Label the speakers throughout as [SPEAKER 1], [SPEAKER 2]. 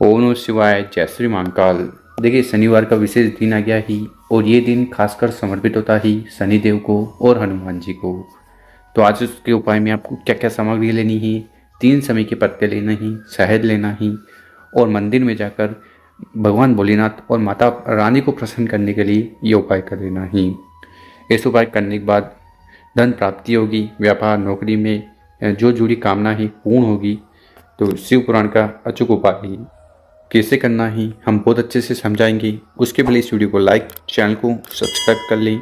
[SPEAKER 1] ओम नमः शिवाय, जय श्री महाकाल। देखिए, शनिवार का विशेष दिन आ गया ही और ये दिन खासकर समर्पित होता ही शनिदेव को और हनुमान जी को। तो आज उसके उपाय में आपको क्या क्या सामग्री लेनी है, 3 समय के पत्ते लेना ही, शहद लेना ही और मंदिर में जाकर भगवान भोलेनाथ और माता रानी को प्रसन्न करने के लिए ये उपाय कर लेना ही। इस उपाय करने के बाद धन प्राप्ति होगी, व्यापार नौकरी में जो जुड़ी कामना है पूर्ण होगी। तो शिव पुराण का अचूक उपाय ही कैसे करना है हम बहुत अच्छे से समझाएंगे। उसके पहले इस वीडियो को लाइक, चैनल को सब्सक्राइब कर लें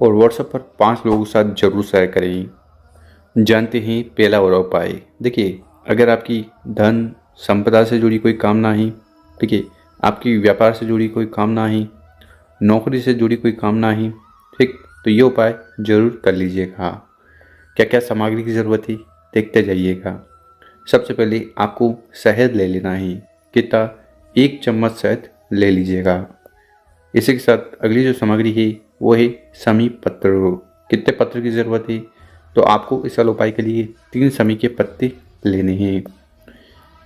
[SPEAKER 1] और व्हाट्सएप पर 5 लोगों के साथ जरूर शेयर करें। जानते हैं पहला और उपाय। देखिए, अगर आपकी धन संपदा से जुड़ी कोई कामना है, देखिए आपकी व्यापार से जुड़ी कोई कामना है, नौकरी से जुड़ी कोई कामना है, ठीक, तो ये उपाय जरूर कर लीजिएगा। क्या क्या सामग्री की ज़रूरत है देखते जाइएगा। सबसे पहले आपको शहद ले लेना है। कितना? 1 चम्मच शहद ले लीजिएगा। इसी के साथ अगली जो सामग्री है वो है समी पत्र। कितने पत्र की ज़रूरत है? तो आपको इस वाले उपाय के लिए 3 समी के पत्ते लेने हैं।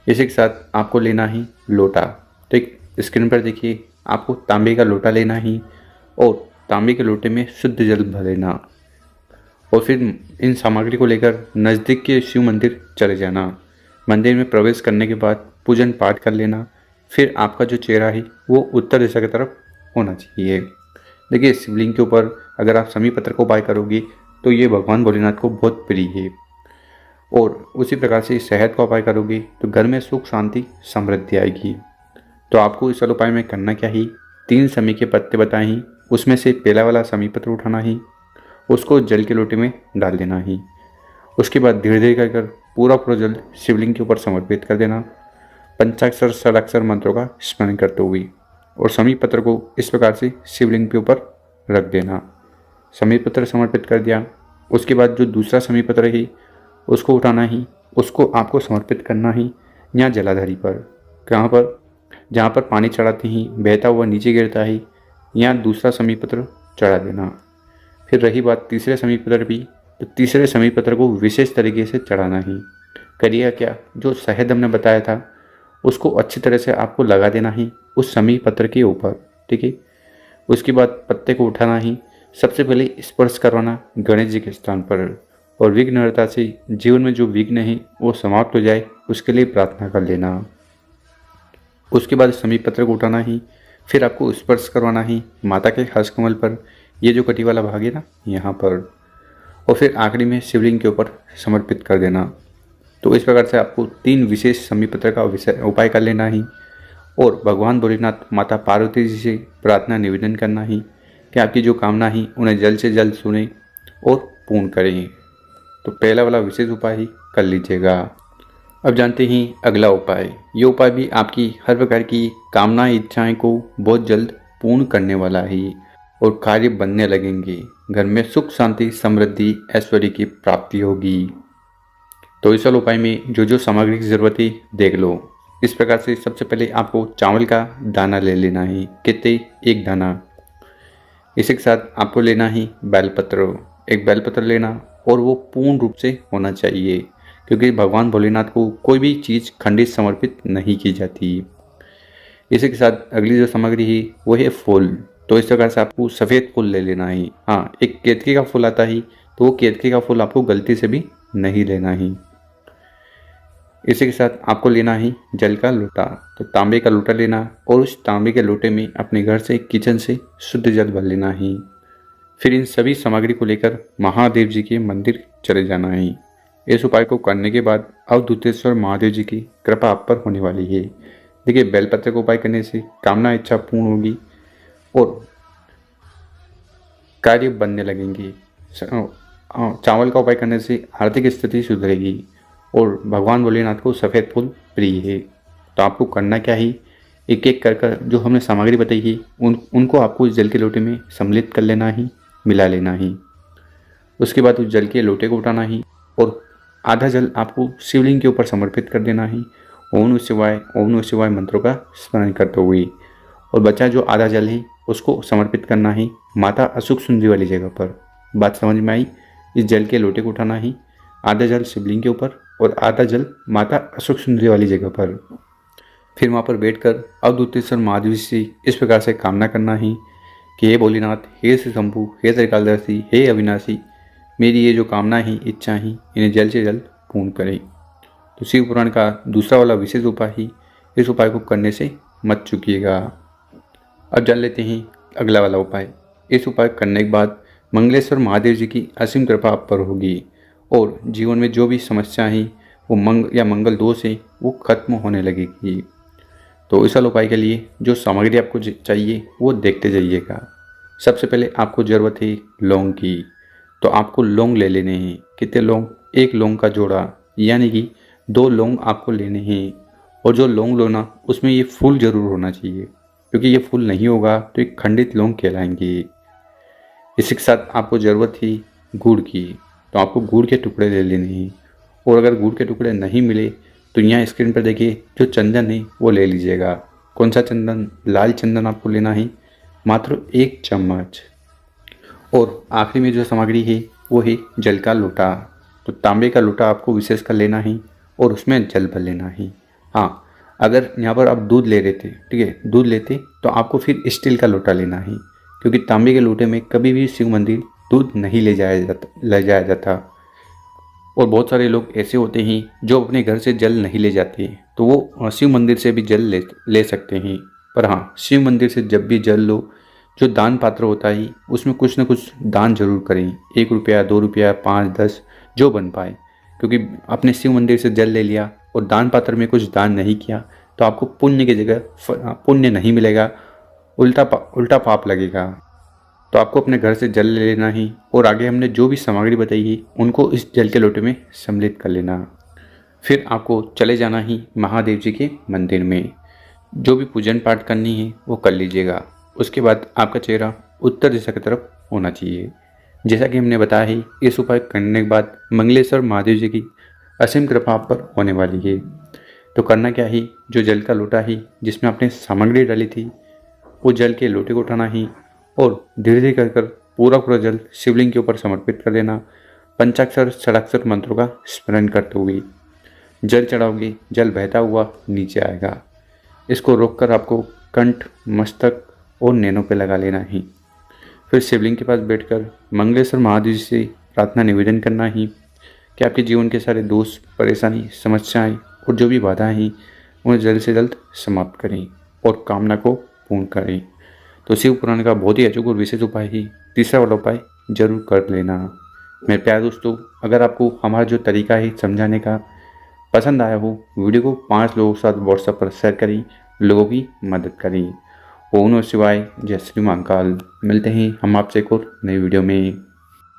[SPEAKER 1] इसी के साथ आपको लेना है लोटा। ठीक, स्क्रीन पर देखिए, आपको तांबे का लोटा लेना है और तांबे के लोटे में शुद्ध जल भर लेना और फिर इन सामग्री को लेकर नज़दीक के शिव मंदिर चले जाना। मंदिर में प्रवेश करने के बाद पूजन पाठ कर लेना। फिर आपका जो चेहरा है वो उत्तर दिशा की तरफ होना चाहिए। देखिए, शिवलिंग के ऊपर अगर आप समी पत्र का उपाय करोगे तो ये भगवान भोलेनाथ को बहुत प्रिय है। और उसी प्रकार से शहद का उपाय करोगे तो घर में सुख शांति समृद्धि आएगी। तो आपको इस वाले उपाय में करना क्या है, 3 समी के पत्ते बताए हैं, उसमें से पहला वाला समी पत्र उठाना है, उसको जल के लोटे में डाल देना है। उसके बाद धीरे धीरे कर पूरा जल शिवलिंग के ऊपर समर्पित कर देना, पंचाक्षर षडाक्षर मंत्रों का स्मरण करते हुए, और समी पत्र को इस प्रकार से शिवलिंग के ऊपर रख देना। समी पत्र समर्पित कर दिया। उसके बाद जो दूसरा समी पत्र है उसको उठाना ही, उसको आपको समर्पित करना ही यहाँ जलाधारी पर। कहाँ पर? जहाँ पर पानी चढ़ाते ही बहता हुआ नीचे गिरता है, यहाँ दूसरा समी पत्र चढ़ा देना। फिर रही बात तीसरे समी पत्र भी, तो तीसरे समी पत्र को विशेष तरीके से चढ़ाना ही। करिएगा क्या, जो शहद हमने बताया था उसको अच्छी तरह से आपको लगा देना ही उस समी पत्र के ऊपर, ठीक है। उसके बाद पत्ते को उठाना ही, सबसे पहले स्पर्श करवाना गणेश जी के स्थान पर, और विघ्नहर्ता से जीवन में जो विघ्न है वो समाप्त हो जाए उसके लिए प्रार्थना कर लेना। उसके बाद समी पत्र को उठाना ही, फिर आपको स्पर्श करवाना ही माता के हस्त कमल पर, ये जो कटी वाला भाग है ना, यहाँ पर, और फिर आखिरी में शिवलिंग के ऊपर समर्पित कर देना। तो इस प्रकार से आपको 3 विशेष समी पत्र का उपाय कर लेना ही और भगवान भोलेनाथ माता पार्वती जी से प्रार्थना निवेदन करना ही कि आपकी जो कामना है उन्हें जल्द से जल्द सुने और पूर्ण करें। तो पहला वाला विशेष उपाय ही कर लीजिएगा। अब जानते हैं अगला उपाय। ये उपाय भी आपकी हर प्रकार की कामना इच्छाएं को बहुत जल्द पूर्ण करने वाला है और कार्य बनने लगेंगे। घर में सुख शांति समृद्धि ऐश्वर्य की प्राप्ति होगी। तो इस वाले उपाय में जो जो सामग्री की ज़रूरत है देख लो। इस प्रकार से सबसे पहले आपको चावल का दाना ले लेना है। कितने? 1 दाना। इसी के साथ आपको लेना है बेलपत्र। 1 बेलपत्र लेना और वो पूर्ण रूप से होना चाहिए, क्योंकि भगवान भोलेनाथ को कोई भी चीज़ खंडित समर्पित नहीं की जाती। इसी के साथ अगली जो सामग्री है वो है फूल। तो इस प्रकार से आपको सफ़ेद फूल ले लेना है। हाँ, एक केतकी का फूल आता है, तो वो केतकी का फूल आपको गलती से भी नहीं लेना है। इसी के साथ आपको लेना है जल का लोटा। तो तांबे का लोटा लेना और उस तांबे के लोटे में अपने घर से किचन से शुद्ध जल भर लेना है। फिर इन सभी सामग्री को लेकर महादेव जी के मंदिर चले जाना है। इस उपाय को करने के बाद अवधूतेश्वर महादेव जी की कृपा आप पर होने वाली है। देखिए, बेलपत्र का उपाय करने से कामना इच्छा पूर्ण होगी और कार्य बनने लगेंगे। चावल का उपाय करने से आर्थिक स्थिति सुधरेगी और भगवान भोलेनाथ को सफ़ेद फूल प्रिय है। तो आपको करना क्या है, एक एक कर जो हमने सामग्री बताई है उनको आपको इस जल के लोटे में सम्मिलित कर लेना ही, मिला लेना ही। उसके बाद उस जल के लोटे को उठाना ही और आधा जल आपको शिवलिंग के ऊपर समर्पित कर देना ही। ओम नमः शिवाय मंत्रों का स्मरण करते हुए, और बचा जो आधा जल है उसको समर्पित करना है माता अशोक सुंदरी वाली जगह पर। बात समझ में आई? इस जल के लोटे को उठाना ही, आधा जल शिवलिंग के ऊपर और आधा जल माता अशोक सुंदरी वाली जगह पर। फिर वहाँ पर बैठकर अवधूतेश्वर महादेव से इस प्रकार से कामना करना ही कि हे भोलेनाथ, हे श्री शंभु, हे त्रिकालदर्शी, हे अविनाशी, मेरी ये जो कामना ही, इच्छा ही, इन्हें जल्द से जल्द पूर्ण करें। तो शिव पुराण का दूसरा वाला विशेष उपाय ही, इस उपाय को करने से मत चूकिएगा। अब जान लेते हैं अगला वाला उपाय। इस उपाय करने के बाद मंगलेश्वर महादेव जी की असीम कृपा आप पर होगी और जीवन में जो भी समस्या है वो मंगल दोष है वो खत्म होने लगेगी। तो इस वाले उपाय के लिए जो सामग्री आपको चाहिए वो देखते जाइएगा। सबसे पहले आपको ज़रूरत है लौंग की। तो आपको लौंग ले लेने हैं। कितने लौंग? एक लौंग का जोड़ा, यानी कि 2 लौंग आपको लेने हैं। और जो लौंग लो ना, उसमें ये फूल ज़रूर होना चाहिए, क्योंकि ये फूल नहीं होगा तो एक खंडित लौंग कहलाएंगे। इसी के साथ आपको ज़रूरत थी गुड़ की। तो आपको गुड़ के टुकड़े ले लेने हैं। और अगर गुड़ के टुकड़े नहीं मिले तो यहाँ स्क्रीन पर देखिए जो चंदन है वो ले लीजिएगा। कौन सा चंदन? लाल चंदन आपको लेना है, मात्र 1 चम्मच। और आखिरी में जो सामग्री है वो है जल का लोटा। तो तांबे का लोटा आपको विशेष कर लेना है और उसमें जल भर लेना है। हाँ, अगर यहाँ पर आप दूध ले रहे थे, ठीक है, दूध लेते तो आपको फिर स्टील का लोटा लेना है, क्योंकि तांबे के लोटे में कभी भी शिव मंदिर दूध नहीं ले जाया जाता। और बहुत सारे लोग ऐसे होते हैं जो अपने घर से जल नहीं ले जाते, तो वो शिव मंदिर से भी जल ले सकते हैं। पर हाँ, शिव मंदिर से जब भी जल लो, जो दान पात्र होता है उसमें कुछ न कुछ दान जरूर करें। 1 रुपया, 2 रुपया, 5, 10 जो बन पाए, क्योंकि आपने शिव मंदिर से जल ले लिया और दान पात्र में कुछ दान नहीं किया तो आपको पुण्य की जगह पुण्य नहीं मिलेगा, उल्टा पाप लगेगा। तो आपको अपने घर से जल ले लेना ही और आगे हमने जो भी सामग्री बताई है उनको इस जल के लोटे में सम्मिलित कर लेना। फिर आपको चले जाना ही महादेव जी के मंदिर में। जो भी पूजन पाठ करनी है वो कर लीजिएगा। उसके बाद आपका चेहरा उत्तर दिशा की तरफ होना चाहिए। जैसा कि हमने बताया है, इस उपाय करने के बाद मंगलेश्वर महादेव जी की असीम कृपा आप पर होने वाली है। तो करना क्या है, जो जल का लोटा है जिसमें आपने सामग्री डाली थी वो जल के लोटे को उठाना ही और धीरे धीरे कर पूरा जल शिवलिंग के ऊपर समर्पित कर देना। पंचाक्षर षडाक्षर मंत्रों का स्मरण करते हुए जल चढ़ाओगे, जल बहता हुआ नीचे आएगा। इसको रोककर आपको कंठ, मस्तक और नैनों पे लगा लेना ही। फिर शिवलिंग के पास बैठकर मंगलेश्वर महादेव जी से प्रार्थना निवेदन करना ही कि आपके जीवन के सारे दोष, परेशानी, समस्याएं और जो भी बाधाएं हैं उन्हें जल्द से जल्द समाप्त करें और कामना को पूर्ण करें। तो शिव पुराण का बहुत ही अचूक और विशेष उपाय ही तीसरा वाला उपाय जरूर कर लेना। मेरे प्यारे दोस्तों, अगर आपको हमारा जो तरीका है समझाने का पसंद आया हो, वीडियो को 5 लोगों के साथ व्हाट्सएप पर शेयर करें, लोगों की मदद करें। ओम नमः शिवाय, जय श्री महाकाल। मिलते हैं हम आपसे एक और नई वीडियो में।